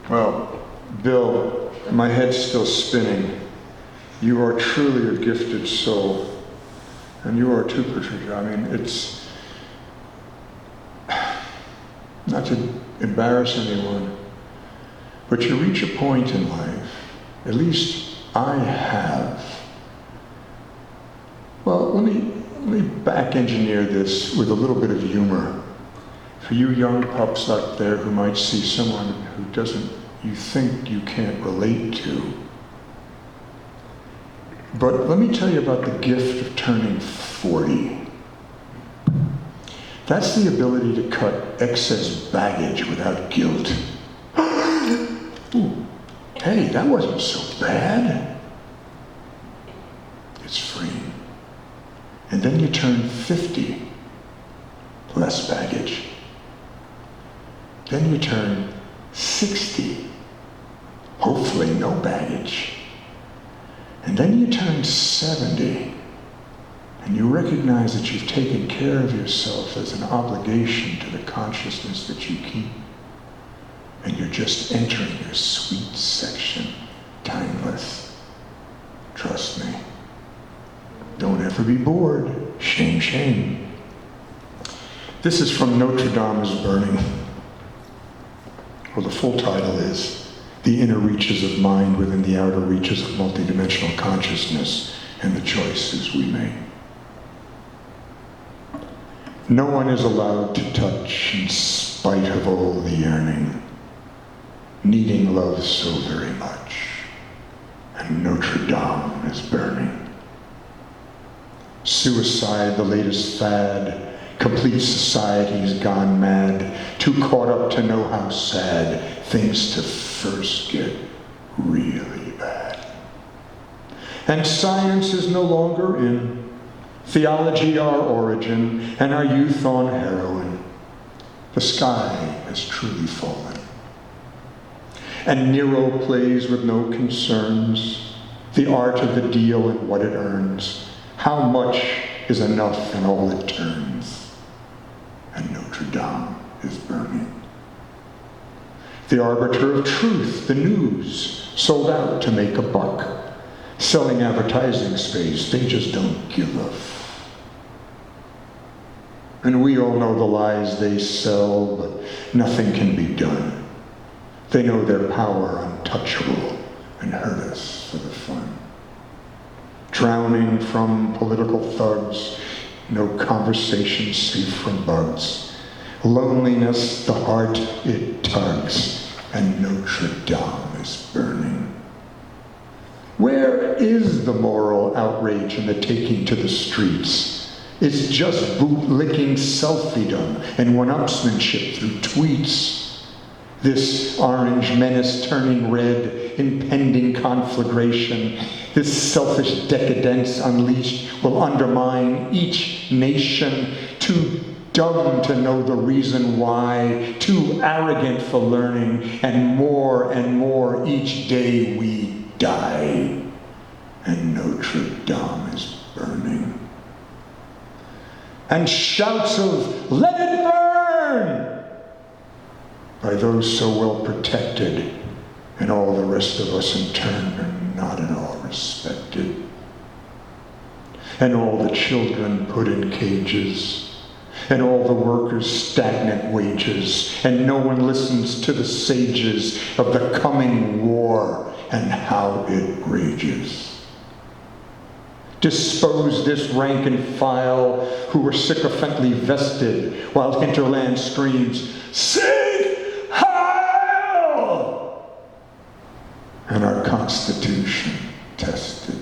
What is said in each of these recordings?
Well, Bill, my head's still spinning. You are truly a gifted soul. And you are too, Patricia. I mean, it's not to embarrass anyone, but you reach a point in life, at least I have. Well, let me back engineer this with a little bit of humor. For you young pups out there who might see someone who you think you can't relate to. But let me tell you about the gift of turning 40. That's the ability to cut excess baggage without guilt. Ooh, hey, that wasn't so bad. It's freeing. And then you turn 50, less baggage. Then you turn 60, hopefully no baggage. And then you turn 70, and you recognize that you've taken care of yourself as an obligation to the consciousness that you keep. And you're just entering your sweet section, timeless. Trust me. Don't ever be bored. Shame, shame. This is from Notre Dame is Burning. Well, the full title is The Inner Reaches of Mind Within the Outer Reaches of Multidimensional Consciousness and the Choices We Make. No one is allowed to touch in spite of all the yearning, needing love so very much, and Notre Dame is burning. Suicide, the latest fad, complete society's gone mad, too caught up to know how sad things to first get really bad. And science is no longer in, theology our origin, and our youth on heroin. The sky has truly fallen. And Nero plays with no concerns, the art of the deal and what it earns. How much is enough in all it turns? And Notre Dame is burning. The arbiter of truth, the news, sold out to make a buck. Selling advertising space, they just don't give a f. And we all know the lies they sell, but nothing can be done. They know their power untouchable and hurt us for the fun. Drowning from political thugs, no conversation safe from bugs. Loneliness, the heart it tugs, and Notre Dame is burning. Where is the moral outrage in the taking to the streets? It's just boot-licking selfiedom and one-upsmanship through tweets. This orange menace turning red, impending conflagration, this selfish decadence unleashed will undermine each nation, too dumb to know the reason why, too arrogant for learning, and more each day we die. And Notre Dame is burning. And shouts of, "Let it burn!" by those so well protected, and all the rest of us in turn are not at all respected. And all the children put in cages, and all the workers stagnant wages, and no one listens to the sages of the coming war and how it rages. Dispose this rank and file who are sycophantly vested, while hinterland screams, "Seek Heil!" And our Constitution tested.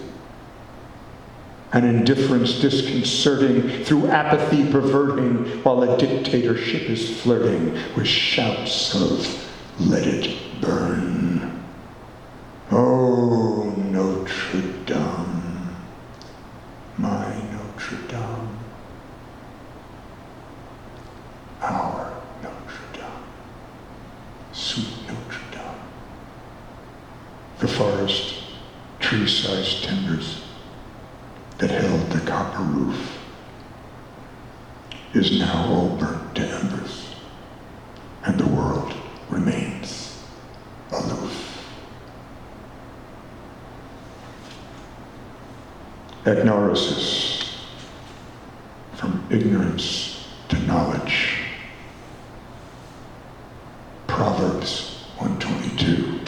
And indifference disconcerting, through apathy perverting, while a dictatorship is flirting with shouts of, "Let it burn." Oh, Notre Dame, my Notre Dame, our Notre Dame, sweet Notre Dame. The forest, tree-sized timbers that held the copper roof is now all burnt to embers, and the world remains alone. Agnosis, from ignorance to knowledge. Proverbs 122.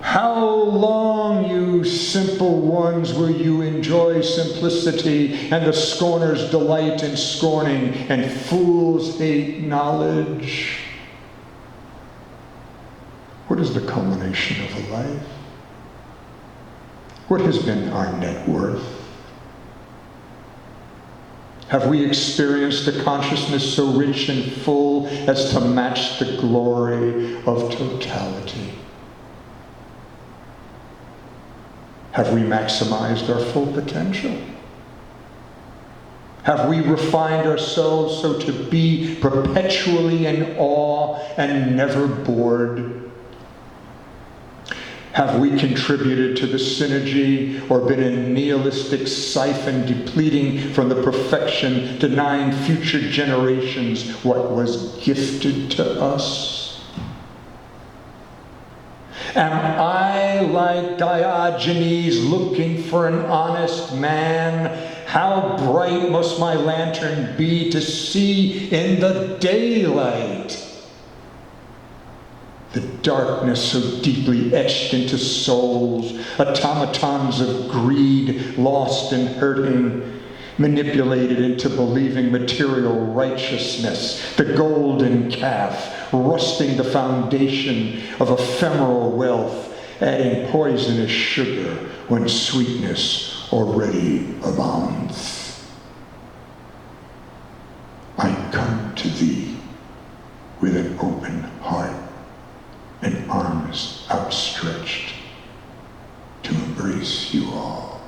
How long, you simple ones, will you enjoy simplicity, and the scorners delight in scorning, and fools hate knowledge? What is the culmination of a life? What has been our net worth? Have we experienced a consciousness so rich and full as to match the glory of totality? Have we maximized our full potential? Have we refined ourselves so to be perpetually in awe and never bored? Have we contributed to the synergy or been a nihilistic siphon depleting from the perfection, denying future generations what was gifted to us? Am I like Diogenes looking for an honest man? How bright must my lantern be to see in the daylight? The darkness so deeply etched into souls, automatons of greed, lost and hurting, manipulated into believing material righteousness, the golden calf, rusting the foundation of ephemeral wealth, adding poisonous sugar when sweetness already abounds. I come to thee with an open heart and arms outstretched to embrace you all.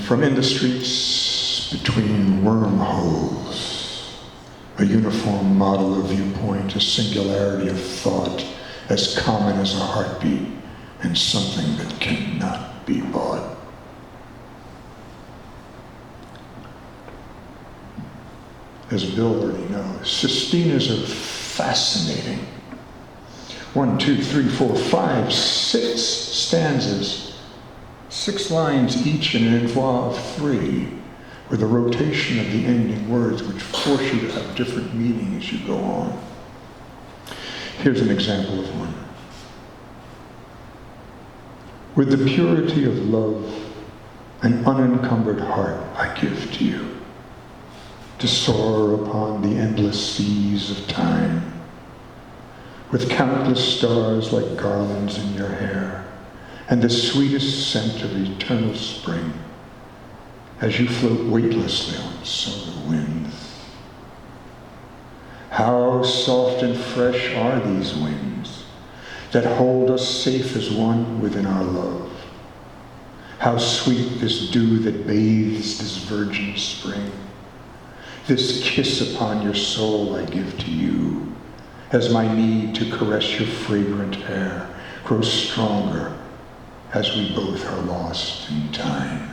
From in the streets between wormholes, a uniform model of viewpoint, a singularity of thought, as common as a heartbeat, and something that cannot be bought. As Bill already knows, sestinas are fascinating. 1, 2, 3, 4, 5, 6 stanzas, 6 lines each in an envoi of 3, with a rotation of the ending words which force you to have different meaning as you go on. Here's an example of one. With the purity of love, an unencumbered heart I give to you, to soar upon the endless seas of time, with countless stars like garlands in your hair, and the sweetest scent of eternal spring, as you float weightlessly on solar winds. How soft and fresh are these winds that hold us safe as one within our love. How sweet this dew that bathes this virgin spring. This kiss upon your soul I give to you, as my need to caress your fragrant hair grows stronger as we both are lost in time.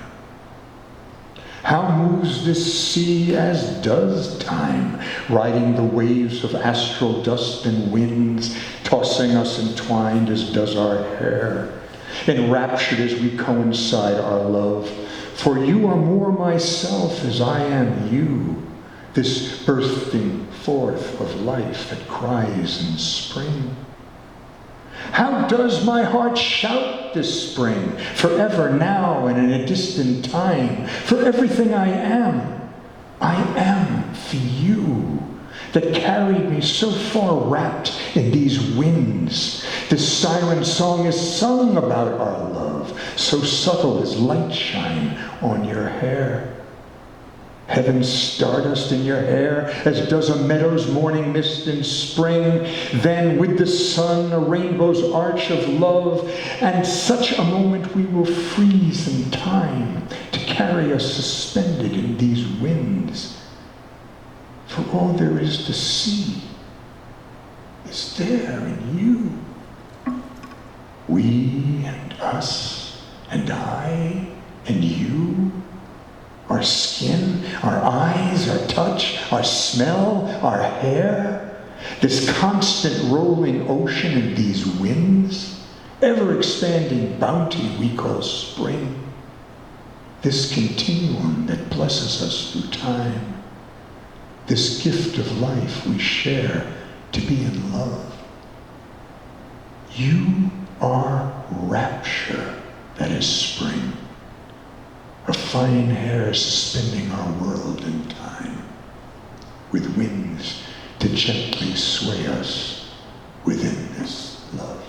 How moves this sea as does time, riding the waves of astral dust and winds, tossing us entwined as does our hair, enraptured as we coincide our love. For you are more myself as I am you, this bursting forth of life that cries in spring. How does my heart shout this spring, forever now and in a distant time, for everything I am for you, that carried me so far wrapped in these winds. This siren song is sung about our love, so subtle as light shine on your hair. Heaven's stardust in your hair, as does a meadow's morning mist in spring. Then with the sun, a rainbow's arch of love, and such a moment we will freeze in time to carry us suspended in these winds. For all there is to see is there in you. We and us and I and you. Our skin, our eyes, our touch, our smell, our hair, this constant rolling ocean and these winds, ever-expanding bounty we call spring, this continuum that blesses us through time, this gift of life we share to be in love. You are rapture that is spring, a fine hair suspending our world in time, with winds to gently sway us within this love.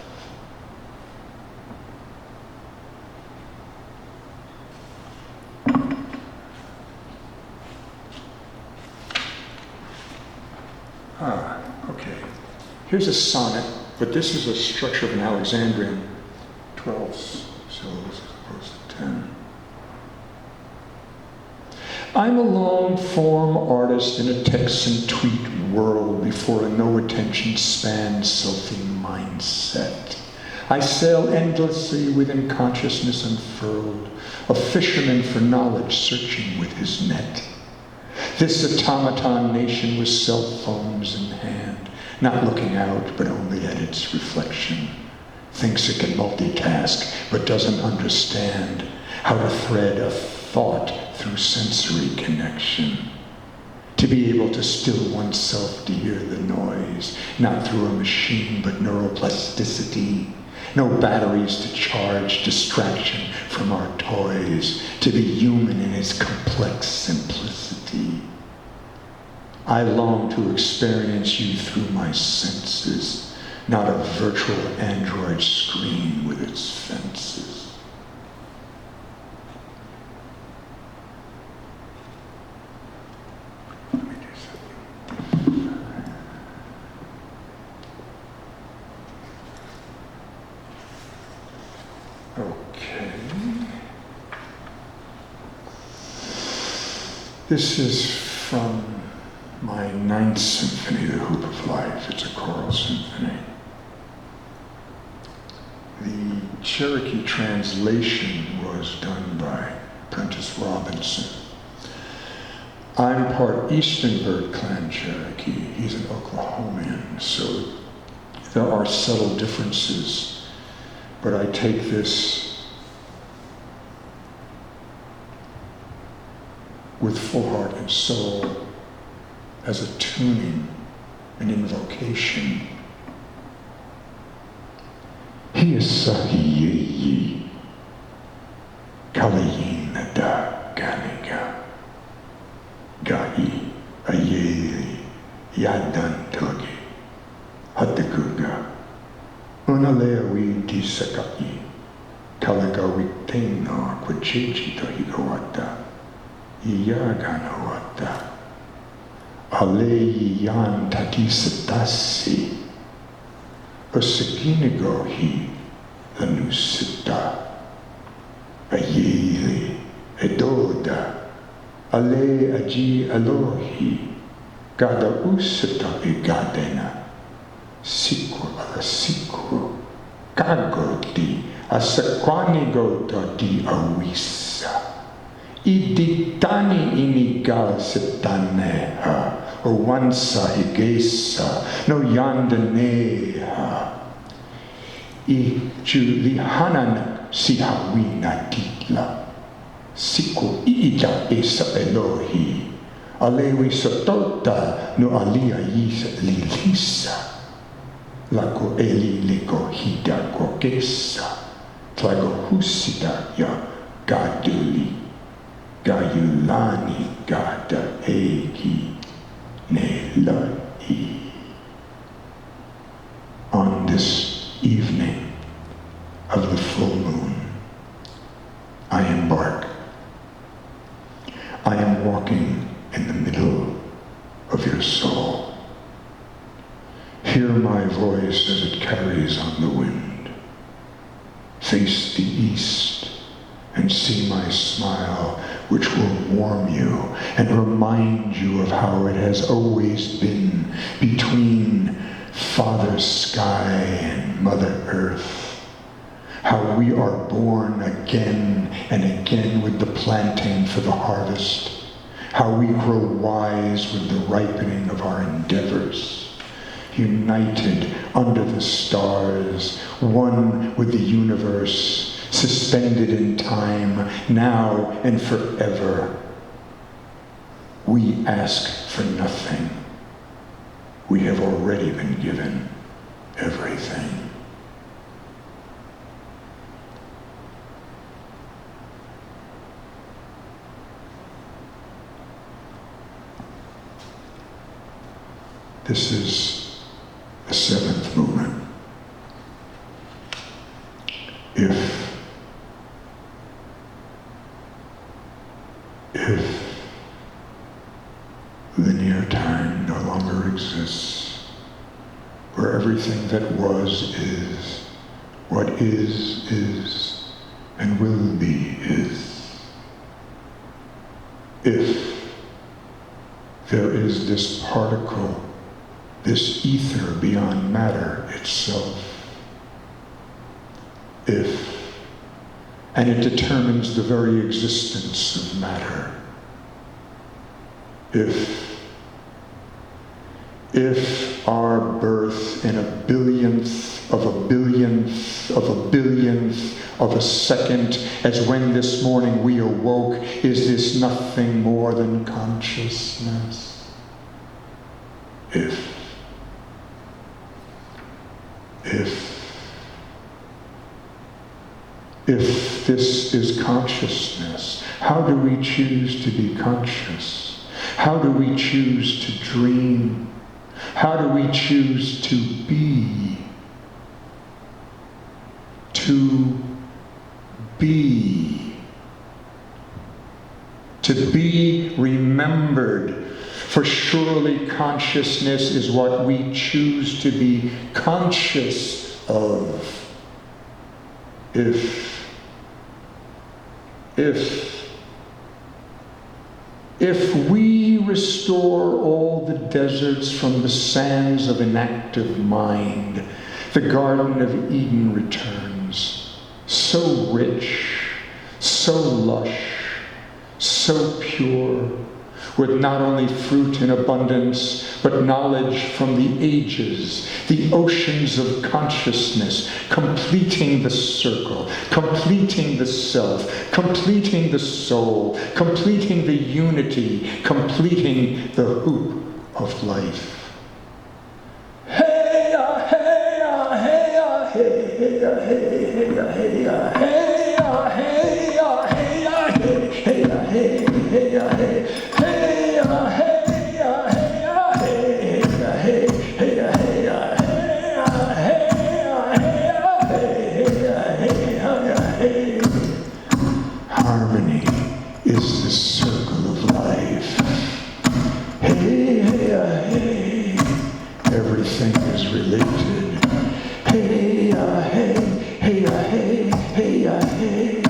Okay. Here's a sonnet, but this is a structure of an Alexandrian, 12 syllables as opposed to 10. I'm a long-form artist in a Texan tweet world before a no-attention span selfing mindset. I sail endlessly within consciousness unfurled, a fisherman for knowledge searching with his net. This automaton nation with cell phones in hand, not looking out but only at its reflection, thinks it can multitask but doesn't understand how to thread a thought through sensory connection. To be able to still oneself to hear the noise, not through a machine but neuroplasticity. No batteries to charge distraction from our toys, to be human in its complex simplicity. I long to experience you through my senses, not a virtual android screen with its fences. Let me do something. Okay. This is from my 9th symphony, The Hoop of Life. It's a choral symphony. The Cherokee translation was done by Prentice Robinson. I'm part Eastern Bird Clan Cherokee. He's an Oklahomian, so there are subtle differences. But I take this with full heart and soul as a tuning, an invocation. He is sahiyi, kalayina da ganiga, gai ayeli, yadan togi, hatakuga, unaleawi tisakai, kalagawitena kwachechi tohigawata, iyaganawata. Aleyan tatisatasi, osikinigohi lanusita, ayeli edoda, ale aji alohi, gada usita igadena, siku ala siku, kagoti asakwanigoto di awisa. Iditani inigal setaneha, o wansa higesa, no yandaneha. I julihanan sihawina titla, siku ida esa Elohi, alewi sotota no alia yisa lilisa, lako eli leko hida kokesa, tlago husida ya gaduli. Gayulani gada egi nelai. On this evening of the full moon, I embark. I am walking in the middle of your soul. Hear my voice as it carries on the wind. Face the east and see my smile, which will warm you and remind you of how it has always been between Father Sky and Mother Earth. How we are born again and again with the planting for the harvest, how we grow wise with the ripening of our endeavors, united under the stars, one with the universe, suspended in time, now and forever. We ask for nothing. We have already been given everything. This is the seventh movement. If linear time no longer exists, where everything that was is, what is, and will be is. If there is this particle, this ether beyond matter itself, and it determines the very existence of matter. If our birth in a billionth of a billionth of a billionth of a second, as when this morning we awoke, is this nothing more than consciousness? If this is consciousness, how do we choose to be conscious? How do we choose to dream? How do we choose to be? To be. To be remembered. For surely consciousness is what we choose to be conscious of. If we restore all the deserts from the sands of inactive mind, the Garden of Eden returns, so rich, so lush, so pure, with not only fruit in abundance, but knowledge from the ages, the oceans of consciousness, completing the circle, completing the self, completing the soul, completing the unity, completing the hoop of life. Hey, hey, hey, hey, hey, hey, hey, harmony is the circle of life. Hey, hey, hey, everything is related. Hey, hey, hey, hey, hey, hey,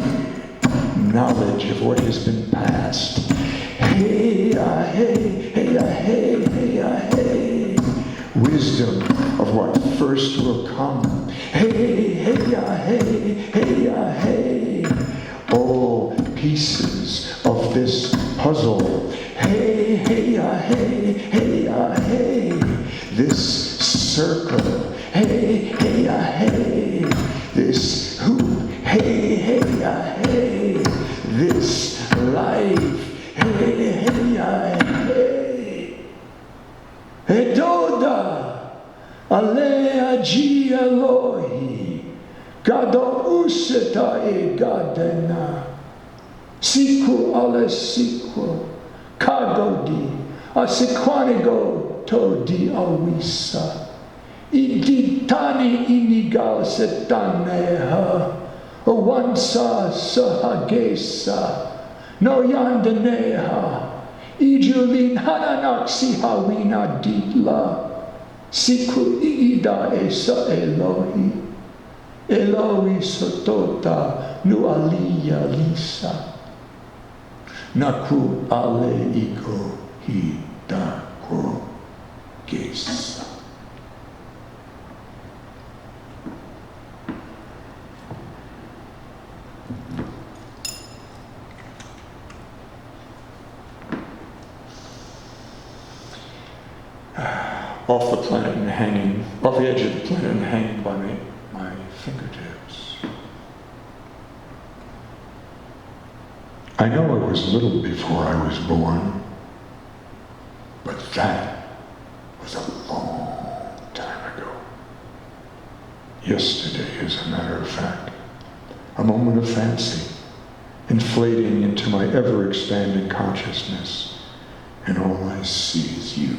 knowledge of what has been past. Hey, hey, hey, hey, hey, hey, wisdom of what first will come. Hey, hey, hey, hey, hey, all pieces of this puzzle. Hey, hey, hey, hey, hey, this circle. Hey, hey, hey, this hoop. Hey, hey, hey, this life. Hey, hey, hey, hey, toda, alea gi Elohi, gado useta e gadena, siku ale siku, kagodi, asequanigo to di awisa, iditani inigal setaneha, owansa sahagesa, no yandaneha, ijulin hananak sihawina ditla, siku ida esa Elohi, Elohi sotota nu aliyah lisa, naku ale iko hidako gesa. off the planet and hanging, off the edge of the planet and hanging by my fingertips. I know I was little before I was born, but that was a long time ago. Yesterday, as a matter of fact. A moment of fancy, inflating into my ever-expanding consciousness, and all I see is you,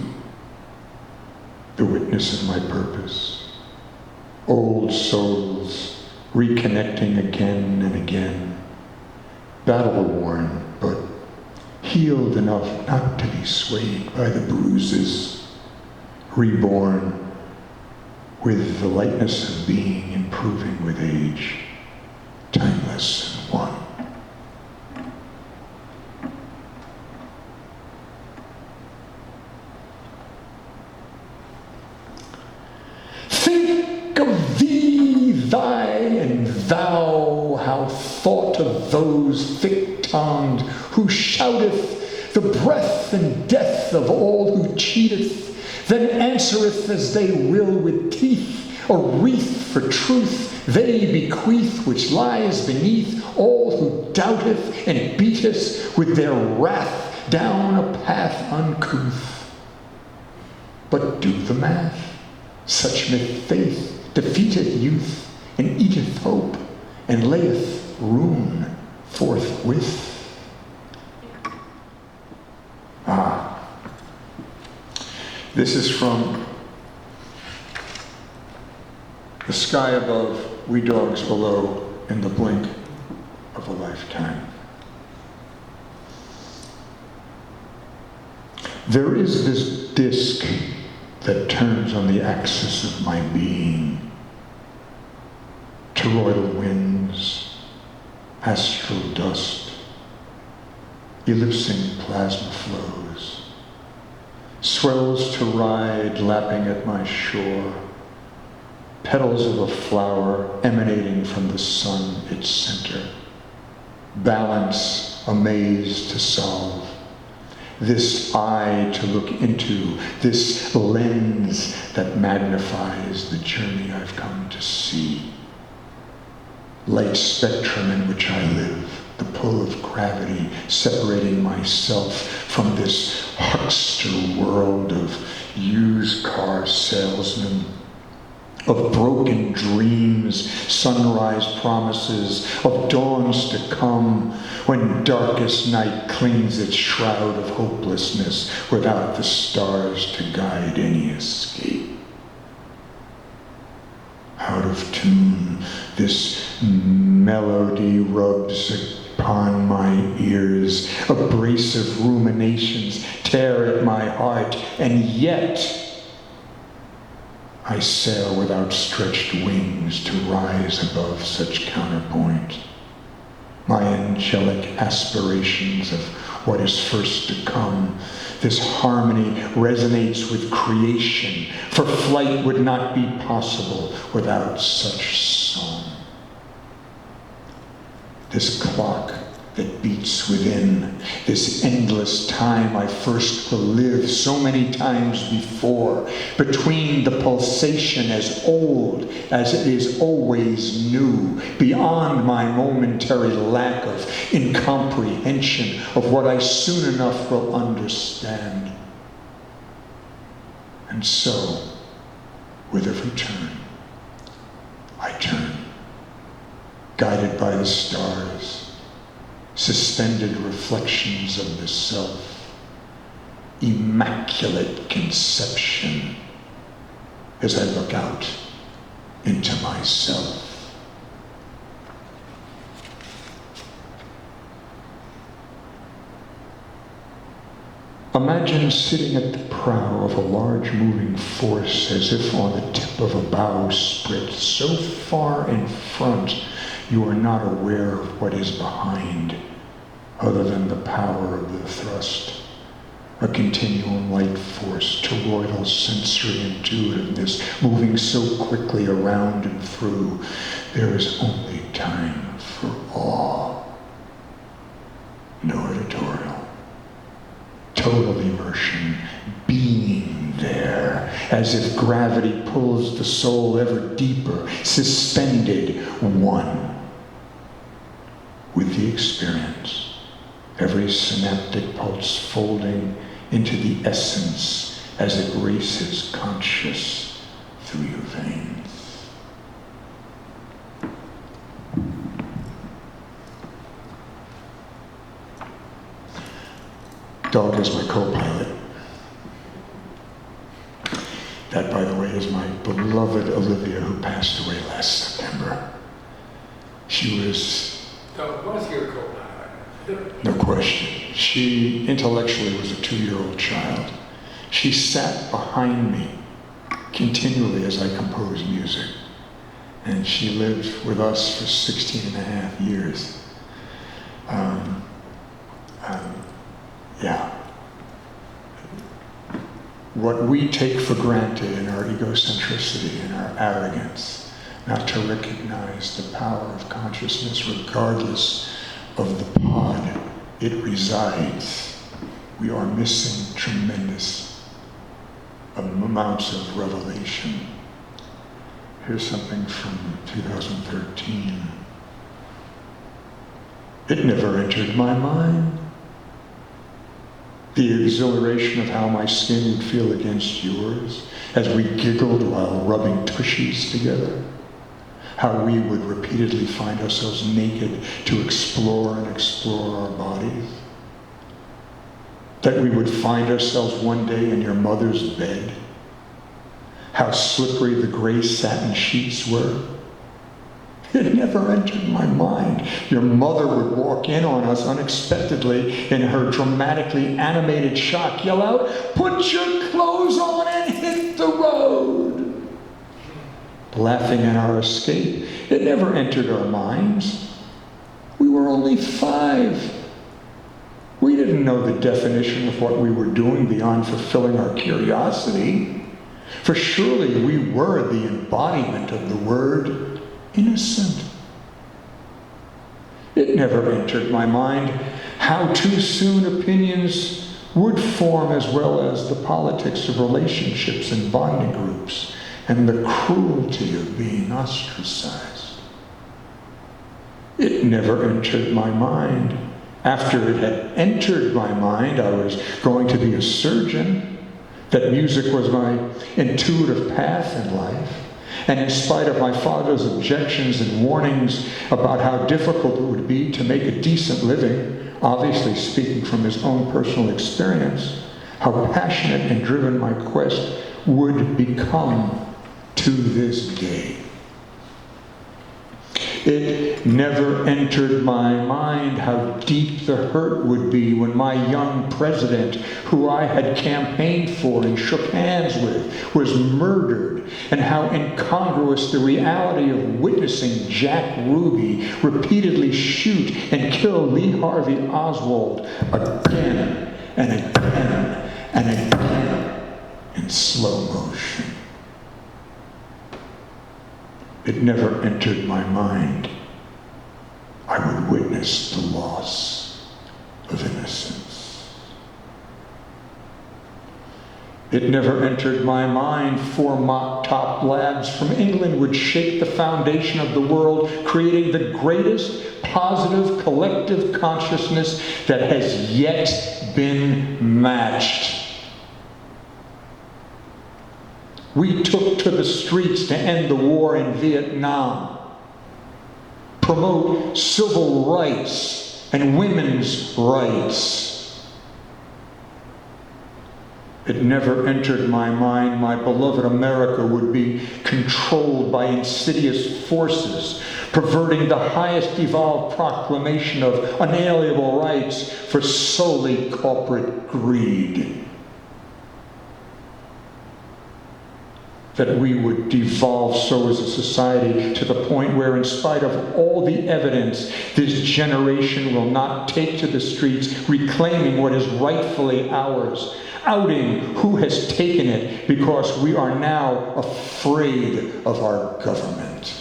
the witness of my purpose. Old souls reconnecting again and again, battle-worn, but healed enough not to be swayed by the bruises, reborn with the lightness of being improving with age, timeless and one. Think of thee, thy, and thou, how thought of those thick-tongued who shouteth the breath and death of all who cheateth, then answereth as they will with teeth, a wreath for truth they bequeath, which lies beneath all who doubteth and beateth with their wrath down a path uncouth. But do the math. Such myth faith defeateth youth, and eateth hope, and layeth ruin forthwith. This is from The Sky Above, We Dogs Below, in the Blink of a Lifetime. There is this disk that turns on the axis of my being. Toroidal winds, astral dust, ellipsing plasma flows, swells to ride lapping at my shore, petals of a flower emanating from the sun, its center, balance a maze to solve, this eye to look into, this lens that magnifies the journey I've come to see. Light spectrum in which I live, the pull of gravity separating myself from this huckster world of used car salesmen, of broken dreams, sunrise promises, of dawns to come, when darkest night clings its shroud of hopelessness without the stars to guide any escape. Out of tune, this melody rubs upon my ears, abrasive ruminations tear at my heart, and yet I sail with outstretched wings to rise above such counterpoint. My angelic aspirations of what is first to come, this harmony resonates with creation, for flight would not be possible without such song. This clock that beats within, this endless time I first will live so many times before, between the pulsation as old as it is always new, beyond my momentary lack of incomprehension of what I soon enough will understand. And so, with every turn, I turn, guided by the stars, suspended reflections of the self, immaculate conception as I look out into myself. Imagine sitting at the prow of a large moving force as if on the tip of a bowsprit so far in front you are not aware of what is behind, other than the power of the thrust, a continuum light force, toroidal sensory intuitiveness, moving so quickly around and through. There is only time for awe. No editorial. Total immersion, being there, as if gravity pulls the soul ever deeper, suspended, one with the experience, every synaptic pulse folding into the essence as it races conscious through your veins. Dog is my co-pilot. That, by the way, is my beloved Olivia, who passed away last September. She was... Dog was your co-pilot. No question. She intellectually was a 2-year-old child. She sat behind me continually as I composed music. And she lived with us for 16 and a half years. Yeah. What we take for granted in our egocentricity and our arrogance, not to recognize the power of consciousness regardless of the pod it resides, we are missing tremendous amounts of revelation. Here's something from 2013. It never entered my mind. The exhilaration of how my skin would feel against yours as we giggled while rubbing tushies together. How we would repeatedly find ourselves naked to explore and explore our bodies. That we would find ourselves one day in your mother's bed. How slippery the gray satin sheets were. It never entered my mind. Your mother would walk in on us unexpectedly in her dramatically animated shock, yell out, "Put your clothes on and hit the road!" Laughing at our escape, it never entered our minds. We were only 5. We didn't know the definition of what we were doing beyond fulfilling our curiosity. For surely we were the embodiment of the word innocent. It never entered my mind how too soon opinions would form, as well as the politics of relationships and bonding groups and the cruelty of being ostracized. It never entered my mind. After it had entered my mind, I was going to be a surgeon, that music was my intuitive path in life. And in spite of my father's objections and warnings about how difficult it would be to make a decent living, obviously speaking from his own personal experience, how passionate and driven my quest would become to this day. It never entered my mind how deep the hurt would be when my young president, who I had campaigned for and shook hands with, was murdered, and how incongruous the reality of witnessing Jack Ruby repeatedly shoot and kill Lee Harvey Oswald again and again and again in slow motion. It never entered my mind I would witness the loss of innocence. It never entered my mind 4 mock-top lads from England would shake the foundation of the world, creating the greatest positive collective consciousness that has yet been matched. We took to the streets to end the war in Vietnam, promote civil rights and women's rights. It never entered my mind my beloved America would be controlled by insidious forces, perverting the highest evolved proclamation of unalienable rights for solely corporate greed. That we would devolve so as a society to the point where, in spite of all the evidence, this generation will not take to the streets reclaiming what is rightfully ours, outing who has taken it because we are now afraid of our government.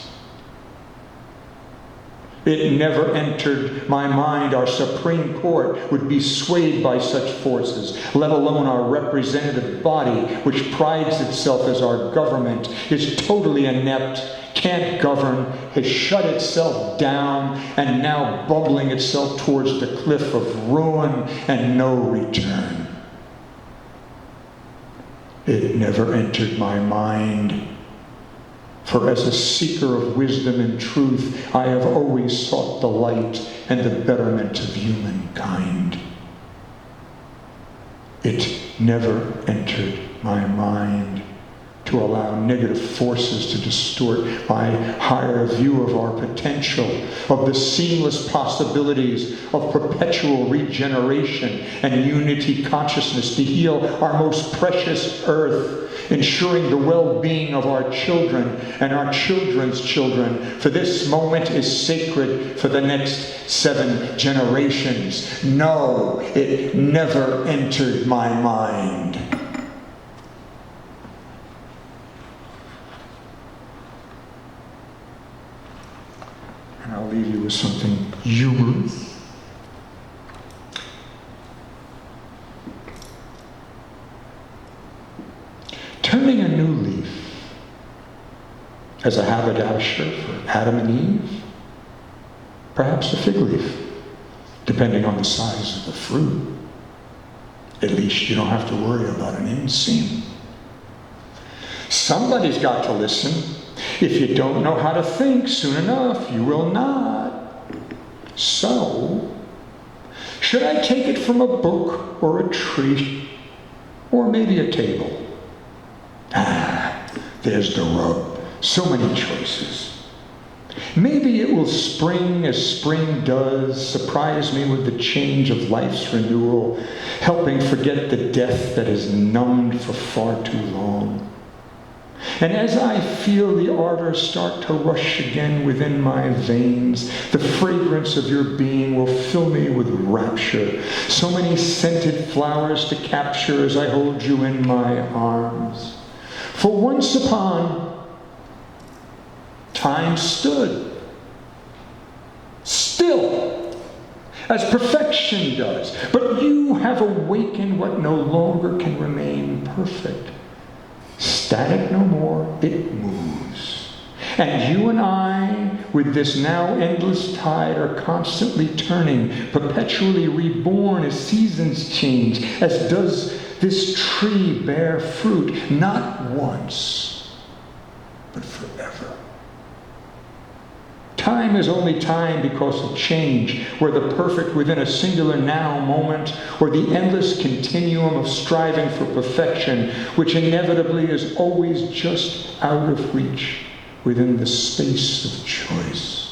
It never entered my mind our Supreme Court would be swayed by such forces, let alone our representative body, which prides itself as our government, is totally inept, can't govern, has shut itself down, and now bumbling itself towards the cliff of ruin and no return. It never entered my mind. For as a seeker of wisdom and truth, I have always sought the light and the betterment of humankind. It never entered my mind to allow negative forces to distort my higher view of our potential, of the seamless possibilities of perpetual regeneration and unity consciousness to heal our most precious earth, ensuring the well-being of our children and our children's children, for this moment is sacred for the next 7 generations. No, it never entered my mind. And I'll leave you with something humorous. Turning a new leaf as a haberdasher for Adam and Eve, perhaps a fig leaf, depending on the size of the fruit. At least you don't have to worry about an inseam. Somebody's got to listen. If you don't know how to think soon enough, you will not. So, should I take it from a book or a tree, or maybe a table? There's the rub. So many choices. Maybe it will spring as spring does, surprise me with the change of life's renewal, helping forget the death that has numbed for far too long. And as I feel the ardor start to rush again within my veins, the fragrance of your being will fill me with rapture. So many scented flowers to capture as I hold you in my arms. For once upon, time stood still, as perfection does. But you have awakened what no longer can remain perfect. Static no more, it moves. And you and I, with this now endless tide, are constantly turning, perpetually reborn as seasons change, as does this tree bear fruit, not once, but forever. Time is only time because of change, where the perfect within a singular now moment, or the endless continuum of striving for perfection, which inevitably is always just out of reach within the space of choice.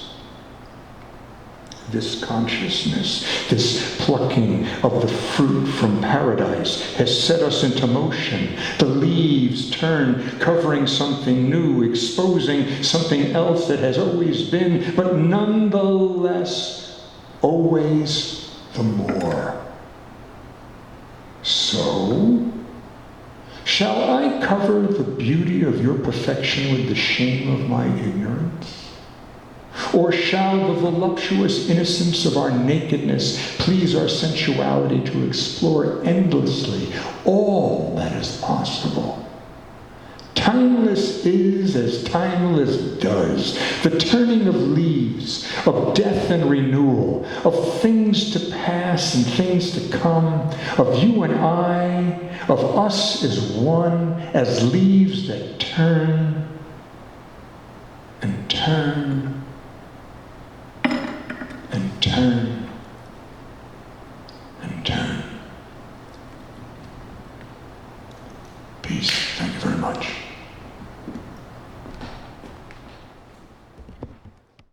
This consciousness, this plucking of the fruit from paradise has set us into motion. The leaves turn, covering something new, exposing something else that has always been, but nonetheless, always the more. So, shall I cover the beauty of your perfection with the shame of my ignorance? Or shall the voluptuous innocence of our nakedness please our sensuality to explore endlessly all that is possible? Timeless is as timeless does. The turning of leaves, of death and renewal, of things to pass and things to come, of you and I, of us as one, as leaves that turn and turn and turn